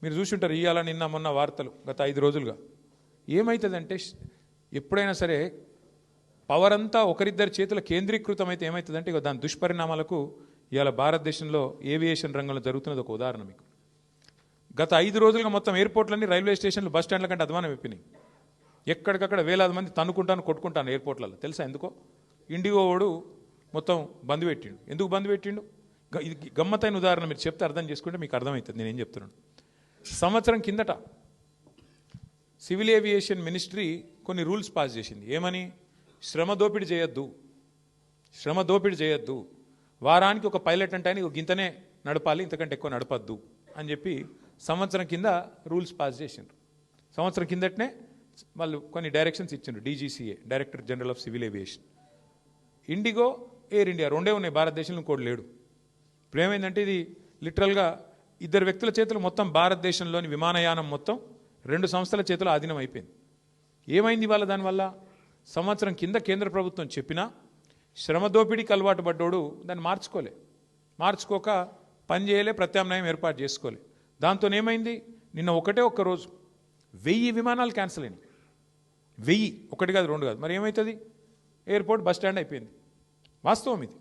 మీరు చూసుంటారు ఇవాళ నిన్న మొన్న వార్తలు గత 5 రోజులుగా ఏమవుతుందంటే ఎప్పుడైనా సరే పవర్ అంతా ఒకరిద్దరి చేతుల కేంద్రీకృతమైతే ఏమవుతుందంటే ఇక దాని దుష్పరిణామాలకు ఇవాళ భారతదేశంలో ఏవియేషన్ రంగంలో జరుగుతున్నది ఒక ఉదాహరణ మీకు. గత 5 రోజులుగా మొత్తం ఎయిర్పోర్ట్లన్నీ రైల్వే స్టేషన్లు బస్ స్టాండ్ల కంటే అధ్వానం అయిపోయినాయి. ఎక్కడికక్కడ వేలాది మంది తన్నుకుంటాను కొట్టుకుంటాను ఎయిర్పోర్ట్లలో. తెలుసా ఎందుకో? ఇండిగో వాడు మొత్తం బంద్ పెట్టిండు. ఎందుకు బంద్ పెట్టిండు? ఇది గమ్మత్తైన ఉదాహరణ, మీరు చెప్తే అర్థం చేసుకుంటే మీకు అర్థమవుతుంది నేనేం చెప్తున్నాను. సంవత్సరం కిందట సివిల్ ఏవియేషన్ మినిస్ట్రీ కొన్ని రూల్స్ పాస్ చేసింది. ఏమని? శ్రమ దోపిడీ చేయొద్దు, వారానికి ఒక పైలట్ అంటే ఒక గింతనే నడపాలి, ఇంతకంటే ఎక్కువ నడపద్దు అని చెప్పి సంవత్సరం కింద రూల్స్ పాస్ చేసిండ్రు. సంవత్సరం కిందటనే వాళ్ళు కొన్ని డైరెక్షన్స్ ఇచ్చిండ్రు. DGCA, director general of civil aviation. IndiGo, air India రెండే ఉన్నాయి భారతదేశంలో, ఇంకోటి లేడు. ఇప్పుడు ఏమైందంటే ఇది లిటరల్గా 2 వ్యక్తుల చేతులు మొత్తం భారతదేశంలోని విమానయానం మొత్తం 2 సంస్థల చేతులు ఆధీనం అయిపోయింది. ఏమైంది ఇవాళ దానివల్ల? సంవత్సరం కింద కేంద్ర ప్రభుత్వం చెప్పినా శ్రమ దోపిడీకి అలవాటు పడ్డోడు దాన్ని మార్చుకోక పని చేయలే, ప్రత్యామ్నాయం ఏర్పాటు చేసుకోలే. దాంతో ఏమైంది? నిన్న ఒక్క రోజు 1000 విమానాలు క్యాన్సిల్ అయినాయి. 1000, 1 కాదు 2 కాదు. మరి ఏమవుతుంది? ఎయిర్పోర్ట్ బస్ స్టాండ్ అయిపోయింది. వాస్తవం ఇది.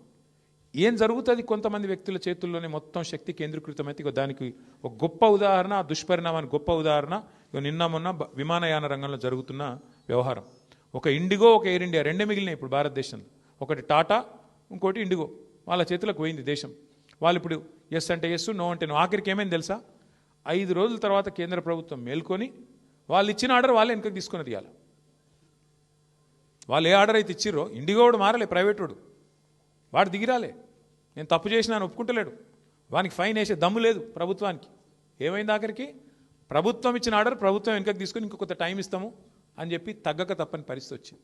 ఏం జరుగుతుంది? కొంతమంది వ్యక్తుల చేతుల్లోనే మొత్తం శక్తి కేంద్రీకృతమైతే దానికి ఒక గొప్ప ఉదాహరణ, ఆ దుష్పరిణామానికి గొప్ప ఉదాహరణ నిన్న మొన్న విమానయాన రంగంలో జరుగుతున్న వ్యవహారం. ఒక ఇండిగో, ఒక ఎయిర్ ఇండియా రెండే మిగిలినాయి ఇప్పుడు భారతదేశంలో. ఒకటి టాటా, ఇంకోటి ఇండిగో. వాళ్ళ చేతులకు పోయింది దేశం. వాళ్ళు ఇప్పుడు ఎస్ అంటే ఎస్, నో అంటే నో. ఆఖరికి ఏమైంది తెలుసా? 5 రోజుల తర్వాత కేంద్ర ప్రభుత్వం మేల్కొని వాళ్ళు ఇచ్చిన ఆర్డర్ వాళ్ళే వెనకకి తీసుకుని తీయాలి. వాళ్ళు ఏ ఆర్డర్ అయితే ఇచ్చిర్రో, ఇండిగో వాడు మారలే, ప్రైవేట్ వాడు దిగిరాలే. నేను తప్పు చేసినా అని ఒప్పుకుంటలేడు. వానికి ఫైన్ వేసే దమ్ము లేదు ప్రభుత్వానికి. ఏమైంది ఆఖరికి? ప్రభుత్వం ఇచ్చిన ఆర్డర్ ప్రభుత్వం వెనకకి తీసుకొని ఇంకొక టైం ఇస్తాము అని చెప్పి తగ్గక తప్పని పరిస్థితి వచ్చింది.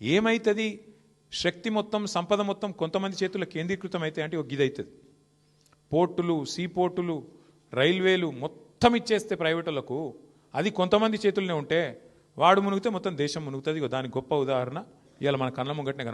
ఏమవుతుంది? శక్తి మొత్తం, సంపద మొత్తం కొంతమంది చేతుల్లో కేంద్రీకృతం అయితే అంటే ఒక గిది అవుతుంది. పోర్టులు, సీ పోర్టులు, రైల్వేలు మొత్తం ఇచ్చేస్తే ప్రైవేటులకు, అది కొంతమంది చేతుల్లోనే ఉంటే వాడు మునిగితే మొత్తం దేశం మునుగుతుంది. దానికి గొప్ప ఉదాహరణ ఇవాళ మన కళ్ళ ముంగటనే